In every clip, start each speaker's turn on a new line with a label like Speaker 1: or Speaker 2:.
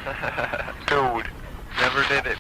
Speaker 1: Dude, never did it.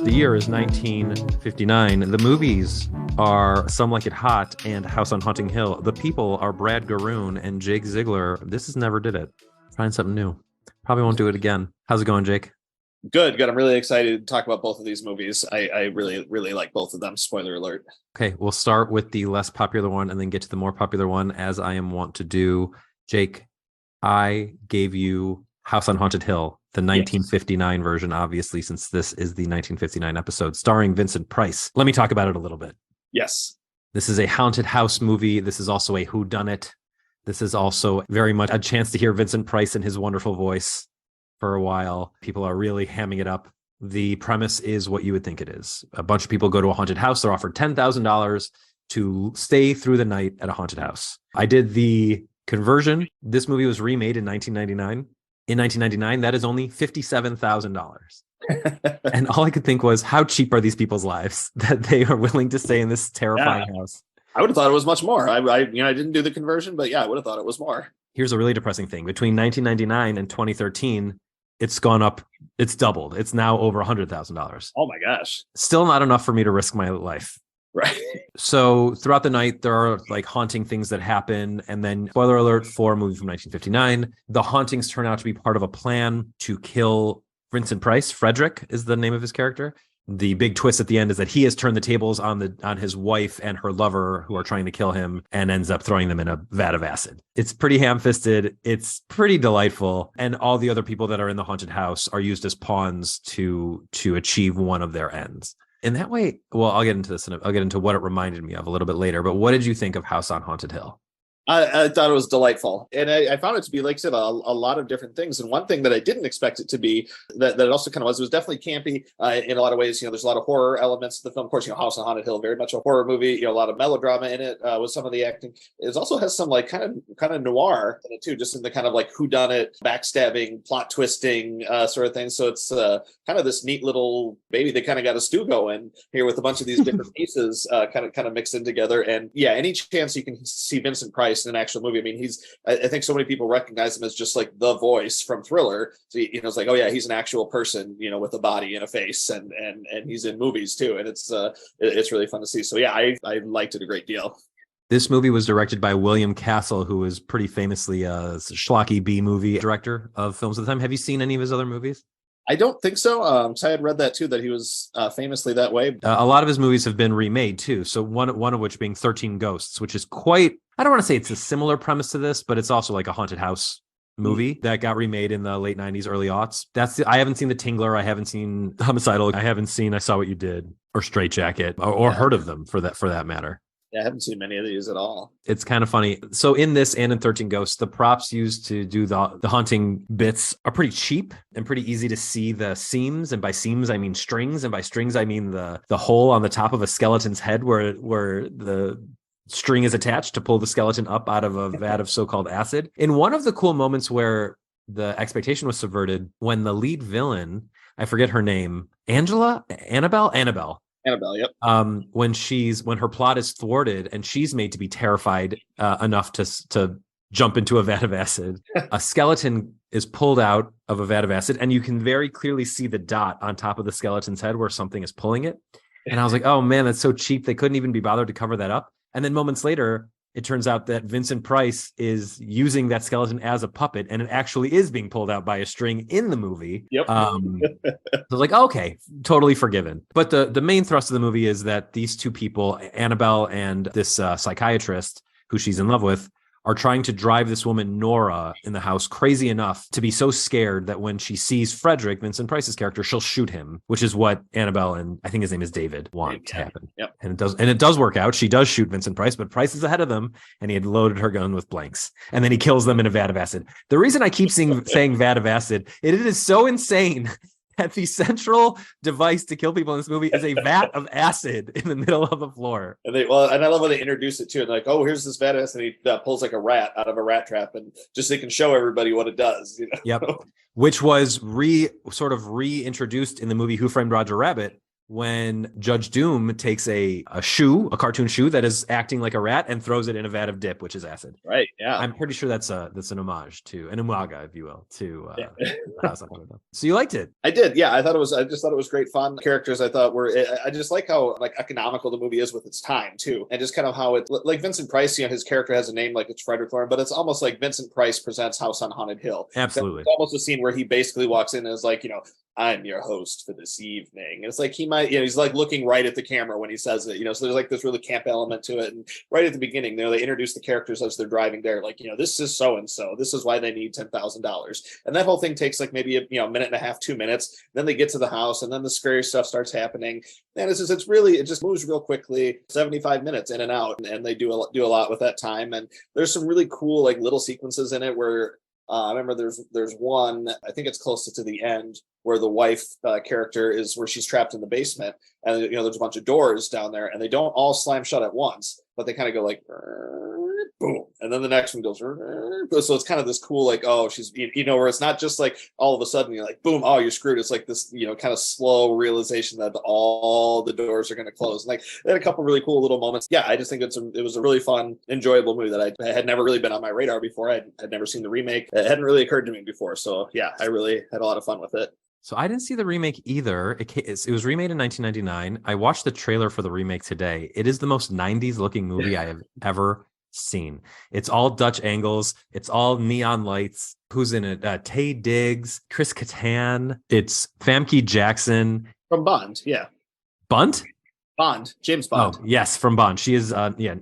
Speaker 2: The year is 1959. The movies are Some Like It Hot and House on Haunting Hill. The people are Brad Garoon and Jake Ziegler. This is Never Did It. Trying something new. Probably won't do it again. How's it going, Jake?
Speaker 3: Good. I'm really excited to talk about both of these movies. I really like both of them. Spoiler alert.
Speaker 2: Okay, we'll start with the less popular one and then get to the more popular one, as I am wont to do. Jake, I gave you House on Haunted Hill, the 1959 version, obviously, since this is the 1959 episode, starring Vincent Price. Let me talk about it a little bit.
Speaker 3: Yes.
Speaker 2: This is a haunted house movie. This is also a whodunit. This is also very much a chance to hear Vincent Price in his wonderful voice for a while. People are really hamming it up. The premise is what you would think it is. A bunch of people go to a haunted house. They're offered $10,000 to stay through the night at a haunted house. I did the conversion. This movie was remade in 1999. In 1999, that is only $57,000. And all I could think was, how cheap are these people's lives that they are willing to stay in this terrifying house?
Speaker 3: I would have thought it was much more. I didn't do the conversion, but yeah, I would have thought it was more.
Speaker 2: Here's a really depressing thing. Between 1999 and 2013, it's gone up. It's doubled. It's now over $100,000.
Speaker 3: Oh my gosh.
Speaker 2: Still not enough for me to risk my life.
Speaker 3: Right.
Speaker 2: So throughout the night, there are like haunting things that happen. And then, spoiler alert for a movie from 1959, the hauntings turn out to be part of a plan to kill Vincent Price. Frederick is the name of his character. The big twist at the end is that he has turned the tables on his wife and her lover who are trying to kill him, and ends up throwing them in a vat of acid. It's pretty ham-fisted. It's pretty delightful. And all the other people that are in the haunted house are used as pawns to achieve one of their ends. In that way, well, I'll get into this and I'll get into what it reminded me of a little bit later. But what did you think of House on Haunted Hill?
Speaker 3: I thought it was delightful. And I found it to be, like I said, a lot of different things. And one thing that I didn't expect it to be, that it also kind of was, it was definitely campy in a lot of ways. There's a lot of horror elements to the film. Of course, House on Haunted Hill, very much a horror movie, a lot of melodrama in it with some of the acting. It also has some like kind of noir in it too, just in the kind of like whodunit, backstabbing, plot twisting sort of thing. So it's kind of this neat little baby. They kind of got a stew going here with a bunch of these different pieces kind of mixed in together. And yeah, any chance you can see Vincent Price in an actual movie. I mean, I think so many people recognize him as just like the voice from Thriller. So, it's like, oh yeah, he's an actual person, with a body and a face, and he's in movies too. And it's really fun to see. So yeah, I liked it a great deal.
Speaker 2: This movie was directed by William Castle, who was pretty famously a schlocky B-movie director of films at the time. Have you seen any of his other movies?
Speaker 3: I don't think so. So I had read that too, that he was famously that way.
Speaker 2: A lot of his movies have been remade too. So one of which being 13 Ghosts, which is quite, I don't want to say it's a similar premise to this, but it's also like a haunted house movie that got remade in the late 90s, early aughts. I haven't seen The Tingler. I haven't seen Homicidal. I haven't seen I Saw What You Did or Straight Jacket or heard of them for that matter.
Speaker 3: Yeah, I haven't seen many of these at all.
Speaker 2: It's kind of funny. So in this and in 13 Ghosts, the props used to do the haunting bits are pretty cheap and pretty easy to see the seams. And by seams, I mean strings. And by strings, I mean the hole on the top of a skeleton's head where the string is attached to pull the skeleton up out of a vat of so-called acid. In one of the cool moments where the expectation was subverted, when the lead villain, I forget her name, Annabelle,
Speaker 3: yep.
Speaker 2: When her plot is thwarted and she's made to be terrified enough to jump into a vat of acid, a skeleton is pulled out of a vat of acid, and you can very clearly see the dot on top of the skeleton's head where something is pulling it. And I was like, oh man, that's so cheap. They couldn't even be bothered to cover that up. And then moments later, it turns out that Vincent Price is using that skeleton as a puppet, and it actually is being pulled out by a string in the movie.
Speaker 3: Yep.
Speaker 2: So I was like, okay, totally forgiven. But the main thrust of the movie is that these two people, Annabelle and this psychiatrist who she's in love with, are trying to drive this woman, Nora, in the house crazy enough to be so scared that when she sees Frederick, Vincent Price's character, she'll shoot him, which is what Annabelle and I think his name is David want to happen.
Speaker 3: Yep.
Speaker 2: And it does work out. She does shoot Vincent Price, but Price is ahead of them, and he had loaded her gun with blanks. And then he kills them in a vat of acid. The reason I keep saying vat of acid, it is so insane that the central device to kill people in this movie is a vat of acid in the middle of the floor.
Speaker 3: And I love when they introduce it too. And like, oh, here's this vat of acid. And he pulls like a rat out of a rat trap, and just so they can show everybody what it does.
Speaker 2: Yep. Which was reintroduced in the movie Who Framed Roger Rabbit, when Judge Doom takes a cartoon shoe that is acting like a rat and throws it in a vat of dip, which is acid.
Speaker 3: Right. Yeah.
Speaker 2: I'm pretty sure that's an homage to an umaga, if you will, to
Speaker 3: Yeah.
Speaker 2: House on Haunted Hill. So you liked it?
Speaker 3: I did. Yeah. I just thought it was great fun. Characters I thought I just like how like economical the movie is with its time too. And just kind of how it, like Vincent Price, his character has a name like it's Frederick Lauren, but it's almost like Vincent Price presents House on Haunted Hill.
Speaker 2: Absolutely.
Speaker 3: It's almost a scene where he basically walks in and is like, I'm your host for this evening. And it's like he might, he's like looking right at the camera when he says it, so there's like this really camp element to it. And right at the beginning, they introduce the characters as they're driving there, like, this is so-and-so, this is why they need $10,000. And that whole thing takes like maybe a minute and a half, 2 minutes. Then they get to the house and then the scary stuff starts happening. And it just moves real quickly, 75 minutes in and out. And they do a lot with that time. And there's some really cool, like little sequences in it where I remember there's one, I think it's close to the end, where the wife character is where she's trapped in the basement, and there's a bunch of doors down there, and they don't all slam shut at once, but they kind of go like boom, and then the next one goes so it's kind of this cool like, oh, she's where it's not just like all of a sudden you're like boom, oh, you're screwed. It's like this kind of slow realization that all the doors are going to close. And like they had a couple really cool little moments. Yeah, I just think it was a really fun, enjoyable movie that I had never really been on my radar before. I had never seen the remake. It hadn't really occurred to me before. So yeah, I really had a lot of fun with it.
Speaker 2: So I didn't see the remake either. It was remade in 1999. I watched the trailer for the remake today. It is the most 90s looking movie I have ever seen. It's all Dutch angles. It's all neon lights. Who's in it? Taye Diggs, Chris Kattan. It's Famke Jackson.
Speaker 3: From Bond, yeah.
Speaker 2: Bond?
Speaker 3: James Bond.
Speaker 2: Oh, yes, from Bond. She is, Xenia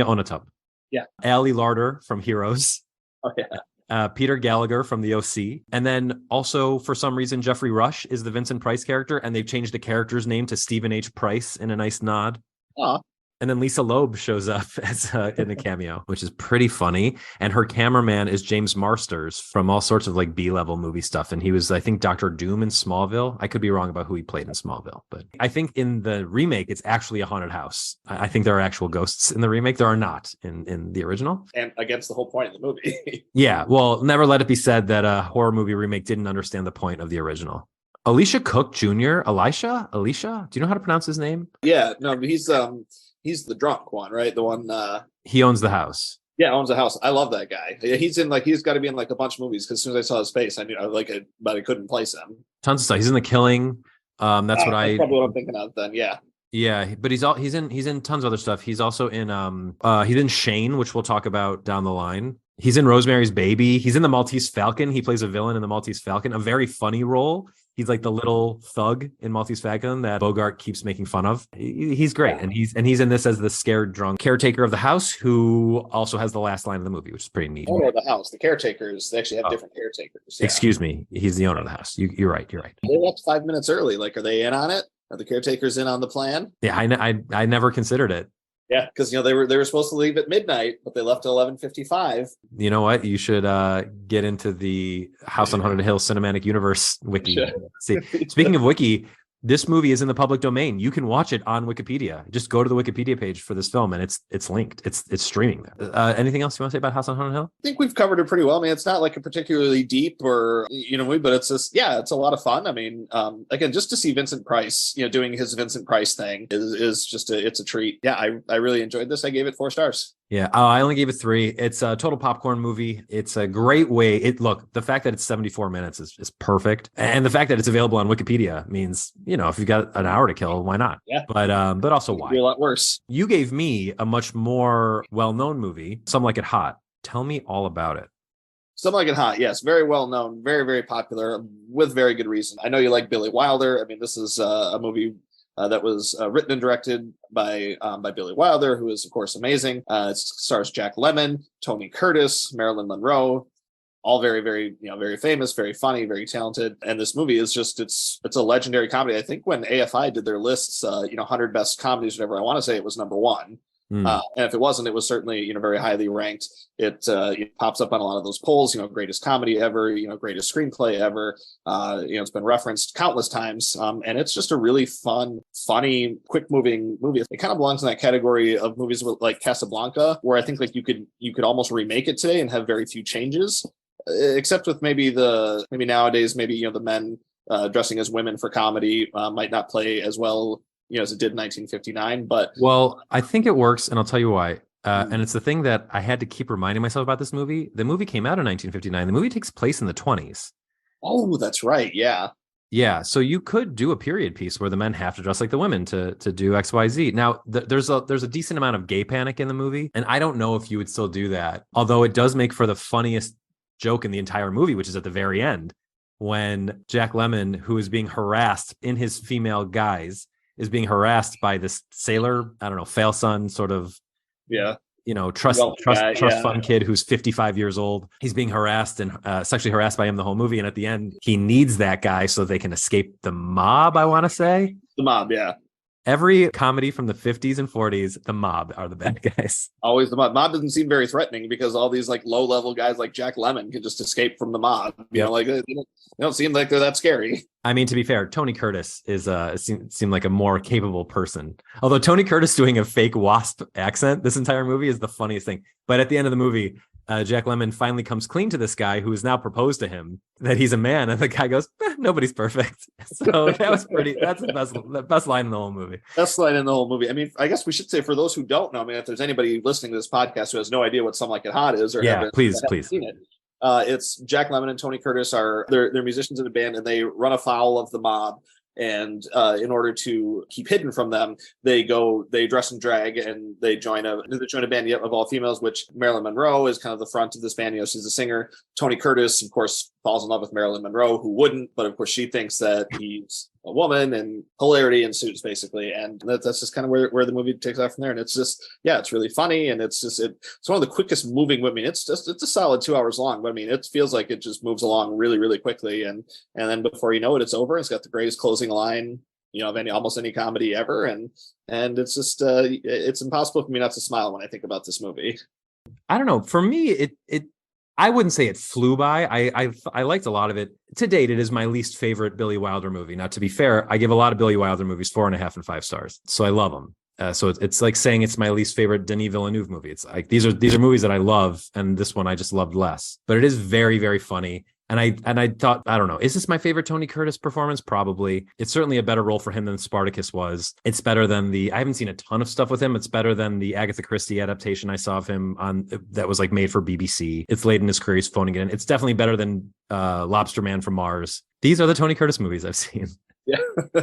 Speaker 2: Onatopp.
Speaker 3: Yeah.
Speaker 2: Ali Larder from Heroes.
Speaker 3: Oh, yeah.
Speaker 2: Peter Gallagher from the OC. And then also, for some reason, Jeffrey Rush is the Vincent Price character, and they've changed the character's name to Stephen H. Price in a nice nod. And then Lisa Loeb shows up as in a cameo, which is pretty funny. And her cameraman is James Marsters from all sorts of like B-level movie stuff. And he was, I think, Dr. Doom in Smallville. I could be wrong about who he played in Smallville, but I think in the remake, it's actually a haunted house. I think there are actual ghosts in the remake. There are not in the original.
Speaker 3: And against the whole point of the movie.
Speaker 2: Yeah. Well, never let it be said that a horror movie remake didn't understand the point of the original. Alicia Cook Jr., Alicia? Do you know how to pronounce his name?
Speaker 3: Yeah, no, he's the drunk one, right? The one
Speaker 2: he owns the house.
Speaker 3: Yeah, owns the house. I love that guy. He's got to be in like a bunch of movies because as soon as I saw his face, I knew but I couldn't place him.
Speaker 2: Tons of stuff. He's in The Killing. That's
Speaker 3: probably what I'm thinking of then. Yeah.
Speaker 2: Yeah, but he's in tons of other stuff. He's also in he's in Shane, which we'll talk about down the line. He's in Rosemary's Baby. He's in The Maltese Falcon. He plays a villain in The Maltese Falcon, a very funny role. He's like the little thug in Maltese Falcon that Bogart keeps making fun of. He's great. And he's in this as the scared drunk caretaker of the house who also has the last line of the movie, which is pretty neat.
Speaker 3: Owner of the house. The caretakers, they actually have different caretakers. Yeah.
Speaker 2: Excuse me. He's the owner of the house. You're right.
Speaker 3: They left 5 minutes early. Like, are they in on it? Are the caretakers in on the plan?
Speaker 2: Yeah, I never considered it.
Speaker 3: Yeah, because they were supposed to leave at midnight, but they left at 11:55.
Speaker 2: You know what? You should get into the House on Haunted Hill cinematic universe wiki.
Speaker 3: Sure.
Speaker 2: See, speaking of wiki, this movie is in the public domain. You can watch it on Wikipedia. Just go to the Wikipedia page for this film, and it's linked. It's streaming there. Anything else you want to say about House on Haunted Hill?
Speaker 3: I think we've covered it pretty well. I mean, it's not like a particularly deep or but it's just it's a lot of fun. I mean, again, just to see Vincent Price, doing his Vincent Price thing is just it's a treat. Yeah, I really enjoyed this. I gave it 4 stars.
Speaker 2: Yeah, I only gave it 3. It's a total popcorn movie. It's a great way. Look, the fact that it's 74 minutes is perfect, and the fact that it's available on Wikipedia means if you've got an hour to kill, why not?
Speaker 3: Yeah.
Speaker 2: But also why?
Speaker 3: It'd be a lot worse.
Speaker 2: You gave me a much more well-known movie, Some Like It Hot. Tell me all about it.
Speaker 3: Some Like It Hot, yes, very well known, very very popular, with very good reason. I know you like Billy Wilder. I mean, this is a movie that was written and directed by Billy Wilder, who is of course amazing. It stars Jack Lemmon, Tony Curtis, Marilyn Monroe, all very, very, very famous, very funny, very talented. And this movie is just it's a legendary comedy. I think when AFI did their lists, 100 best comedies, whatever, I want to say it was number 1. And if it wasn't, it was certainly, very highly ranked. It pops up on a lot of those polls, greatest comedy ever, greatest screenplay ever. It's been referenced countless times. And it's just a really fun, funny, quick moving movie. It kind of belongs in that category of movies with like Casablanca, where I think like you could almost remake it today and have very few changes, except with maybe nowadays, the men dressing as women for comedy might not play as well, as it did in 1959. But
Speaker 2: Well, I think it works, and I'll tell you why. And it's the thing that I had to keep reminding myself about this movie. The movie came out in 1959. The movie takes place in the 20s.
Speaker 3: oh, that's right, yeah.
Speaker 2: Yeah, so you could do a period piece where the men have to dress like the women to do XYZ. Now, there's a decent amount of gay panic in the movie, and I don't know if you would still do that. Although it does make for the funniest joke in the entire movie, which is at the very end, when Jack Lemmon, who is being harassed in his female guise, is being harassed by this sailor, I don't know, fail son sort of,
Speaker 3: Yeah.
Speaker 2: trust
Speaker 3: Yeah.
Speaker 2: fund kid who's 55 years old. He's being harassed and sexually harassed by him the whole movie. And at the end, he needs that guy so they can escape the mob, I want to say.
Speaker 3: The mob, yeah.
Speaker 2: Every comedy from the 50s and 40s, the mob are the bad guys.
Speaker 3: Always the mob. Mob doesn't seem very threatening because all these like low level guys like Jack Lemmon can just escape from the mob. Like they don't seem like they're that scary.
Speaker 2: I mean, to be fair, Tony Curtis is seemed like a more capable person. Although Tony Curtis doing a fake wasp accent this entire movie is the funniest thing. But at the end of the movie, Jack Lemmon finally comes clean to this guy who has now proposed to him that he's a man, and the guy goes, "Nobody's perfect." So that was that's the best line in the whole movie.
Speaker 3: Best line in the whole movie. I mean, I guess we should say for those who don't know, I mean, if there's anybody listening to this podcast who has no idea what Some Like It Hot is, or
Speaker 2: please
Speaker 3: seen it, it's Jack Lemmon and Tony Curtis they're musicians in a band, and they run afoul of the mob. And in order to keep hidden from them, they dress in drag, and they join a band of all females, which Marilyn Monroe is kind of the front of this band. She's the singer. Tony Curtis, of course, falls in love with Marilyn Monroe, who wouldn't, but of course she thinks that he's a woman, and hilarity ensues basically. And that's just kind of where the movie takes off from there. And it's just, it's really funny. And it's one of the quickest moving. I mean, it's a solid 2 hours long, but I mean, it feels like it just moves along really, really quickly. And then before you know it, it's over. It's got the greatest closing line, of almost any comedy ever. And it's just, it's impossible for me not to smile when I think about this movie.
Speaker 2: I don't know. For me, I wouldn't say it flew by. I liked a lot of it. To date, it is my least favorite Billy Wilder movie. Now, to be fair, I give a lot of Billy Wilder movies 4.5 and 5 stars. So I love them. So it's like saying it's my least favorite Denis Villeneuve movie. It's like these are movies that I love, and this one I just loved less. But it is very, very funny. And I thought, I don't know, is this my favorite Tony Curtis performance? Probably. It's certainly a better role for him than Spartacus was. It's better than I haven't seen a ton of stuff with him. It's better than the Agatha Christie adaptation I saw of him on that was like made for BBC. It's late in his career. He's phoning it in. It's definitely better than Lobster Man from Mars. These are the Tony Curtis movies I've seen.
Speaker 3: Yeah.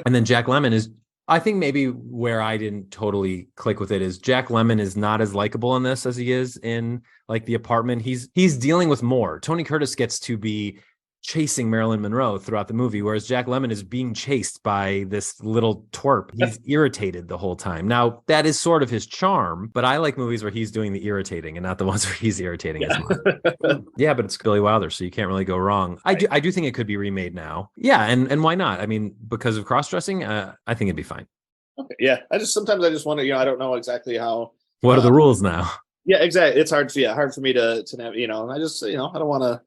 Speaker 2: And then Jack Lemmon is, I think maybe where I didn't totally click with it is Jack Lemmon is not as likable in this as he is in like The Apartment. He's dealing with more. Tony Curtis gets to be chasing Marilyn Monroe throughout the movie, whereas Jack Lemmon is being chased by this little twerp. He's irritated the whole time. Now, that is sort of his charm, but I like movies where he's doing the irritating and not the ones where he's irritating as much. Yeah, but it's Billy Wilder, so you can't really go wrong. I do think it could be remade now. Yeah, and why not? I mean, because of cross-dressing, I think it'd be fine. Okay.
Speaker 3: Yeah, sometimes I just wonder, I don't know exactly how.
Speaker 2: What are the rules now?
Speaker 3: Yeah, exactly. It's hard for me to I just, I don't want to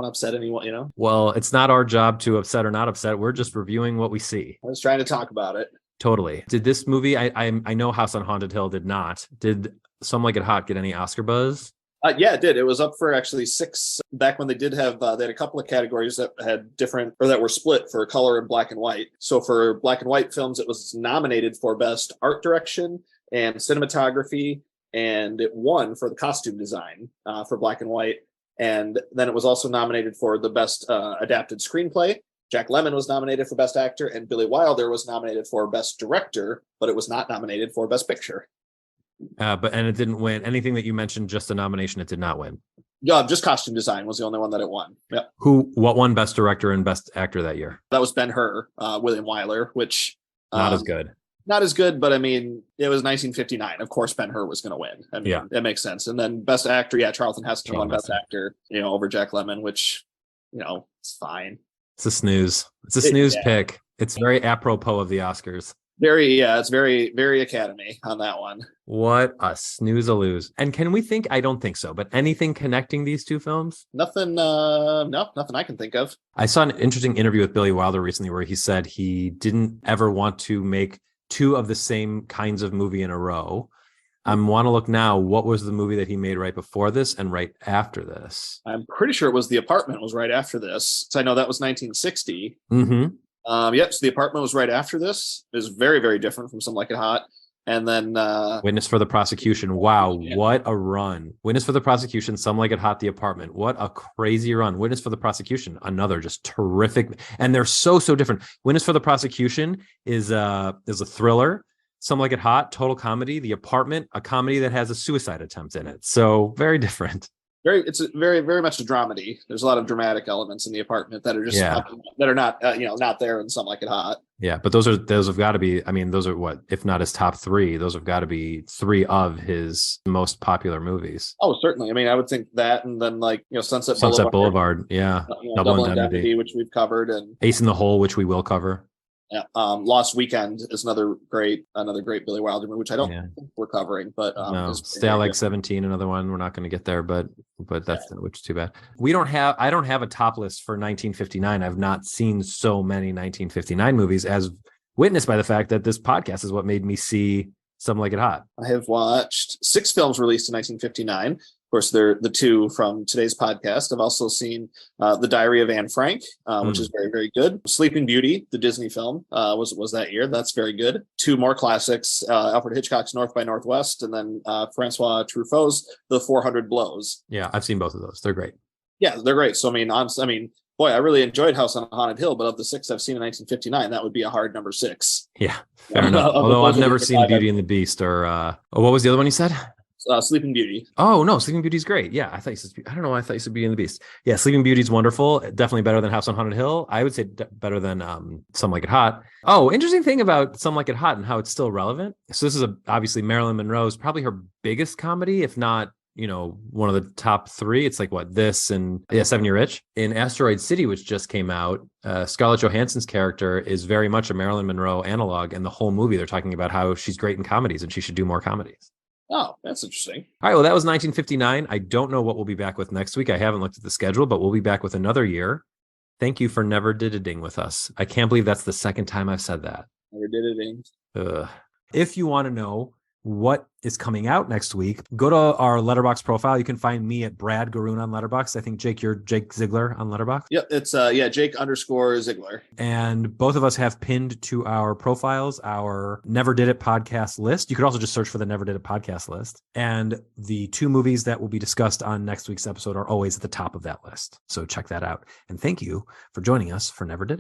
Speaker 3: upset anyone,
Speaker 2: Well, it's not our job to upset or not upset. We're just reviewing what we see.
Speaker 3: I was trying to talk about it.
Speaker 2: Totally. Did this movie, I know House on Haunted Hill did not. Did Some Like It Hot get any Oscar buzz?
Speaker 3: Yeah, it did. It was up for actually 6 back when they did have, they had a couple of categories that had different, or that were split for color and black and white. So for black and white films, it was nominated for Best Art Direction and Cinematography, and it won for the costume design for black and white. And then it was also nominated for the Best Adapted Screenplay. Jack Lemmon was nominated for Best Actor, and Billy Wilder was nominated for Best Director, but it was not nominated for Best Picture.
Speaker 2: And it didn't win. Anything that you mentioned, just a nomination, it did not win.
Speaker 3: Yeah, just costume design was the only one that it won. Yeah.
Speaker 2: What won Best Director and Best Actor that year?
Speaker 3: That was Ben-Hur, William Wyler, which
Speaker 2: not as good.
Speaker 3: Not as good, but I mean, it was 1959. Of course, Ben-Hur was going to win. I mean,
Speaker 2: yeah,
Speaker 3: that makes sense. And then Best Actor, Charlton Heston won Best Actor, over Jack Lemmon, which, it's fine.
Speaker 2: It's a snooze. It's a snooze pick. It's very apropos of the Oscars.
Speaker 3: It's very, very Academy on that one.
Speaker 2: What a snooze-a-lose. And can we think, I don't think so, but anything connecting these two films?
Speaker 3: Nothing I can think of.
Speaker 2: I saw an interesting interview with Billy Wilder recently where he said he didn't ever want to make 2 of the same kinds of movie in a row. I want to look now. What was the movie that he made right before this and right after this?
Speaker 3: I'm pretty sure it was The Apartment was right after this. So I know that was 1960.
Speaker 2: Mm-hmm.
Speaker 3: Yep. So The Apartment was right after this. It was very, very different from Some Like It Hot. And then
Speaker 2: Witness for the Prosecution. Wow,
Speaker 3: Yeah.
Speaker 2: what a run. Witness for the Prosecution, Some Like It Hot, The Apartment. What a crazy run. Witness for the Prosecution, another just terrific. And they're so different. Witness for the Prosecution is a thriller. Some Like It Hot, total comedy. The Apartment, a comedy that has a suicide attempt in it. So very different.
Speaker 3: it's very, very much a dramedy. There's a lot of dramatic elements in The Apartment that are just
Speaker 2: Yeah.
Speaker 3: that are not not there in Some Like It Hot.
Speaker 2: Yeah, but those have got to be, I mean, those are what, if not his top three, those have got to be three of his most popular movies.
Speaker 3: Oh, certainly. I mean, I would think that, and then Sunset
Speaker 2: Boulevard, yeah.
Speaker 3: Double Indemnity, which we've covered, and
Speaker 2: Ace in the Hole, which we will cover.
Speaker 3: yeah, Lost Weekend is another great Billy Wilder movie, which I don't think we're covering, but
Speaker 2: No,
Speaker 3: is
Speaker 2: Stay Out
Speaker 3: very
Speaker 2: Like
Speaker 3: good.
Speaker 2: 17, another one. We're not going to get there, but that's which is too bad. I don't have a top list for 1959. I've not seen so many 1959 movies, as witnessed by the fact that this podcast is what made me see Some Like It Hot.
Speaker 3: I have watched 6 films released in 1959. Of course, they're the 2 from today's podcast. I've also seen The Diary of Anne Frank, which is very, very good. Sleeping Beauty, the Disney film, was that year. That's very good. 2 more classics, Alfred Hitchcock's North by Northwest, and then Francois Truffaut's The 400 Blows.
Speaker 2: Yeah, I've seen both of those. They're great.
Speaker 3: Yeah, they're great. So, boy, I really enjoyed House on Haunted Hill, but of the 6 I've seen in 1959, that would be a hard number 6.
Speaker 2: Yeah, fair enough. Although I've never seen Beauty and the Beast or what was the other one you said?
Speaker 3: Sleeping Beauty.
Speaker 2: Oh no, Sleeping Beauty's great. Yeah, I don't know why I thought you said Beauty and the Beast. Yeah, Sleeping Beauty's wonderful. Definitely better than House on Haunted Hill. I would say better than Some Like It Hot. Oh, interesting thing about Some Like It Hot and how it's still relevant. So this is obviously Marilyn Monroe's probably her biggest comedy, if not one of the top 3. It's like this and 7 Year Itch. In Asteroid City, which just came out, Scarlett Johansson's character is very much a Marilyn Monroe analog, and the whole movie they're talking about how she's great in comedies and she should do more comedies.
Speaker 3: Oh, that's interesting.
Speaker 2: All right, well, that was 1959. I don't know what we'll be back with next week. I haven't looked at the schedule, but we'll be back with another year. Thank you for never did-ing with us. I can't believe that's the second time I've said that.
Speaker 3: Never did-ing.
Speaker 2: If you want to know what is coming out next week, go to our Letterboxd profile. You can find me at Brad Garoon on Letterboxd. I think Jake, you're Jake Ziegler on Letterboxd.
Speaker 3: Yep, it's Jake_Ziegler.
Speaker 2: And both of us have pinned to our profiles our Never Did It podcast list. You could also just search for the Never Did It podcast list. And the 2 movies that will be discussed on next week's episode are always at the top of that list. So check that out. And thank you for joining us for Never Did It.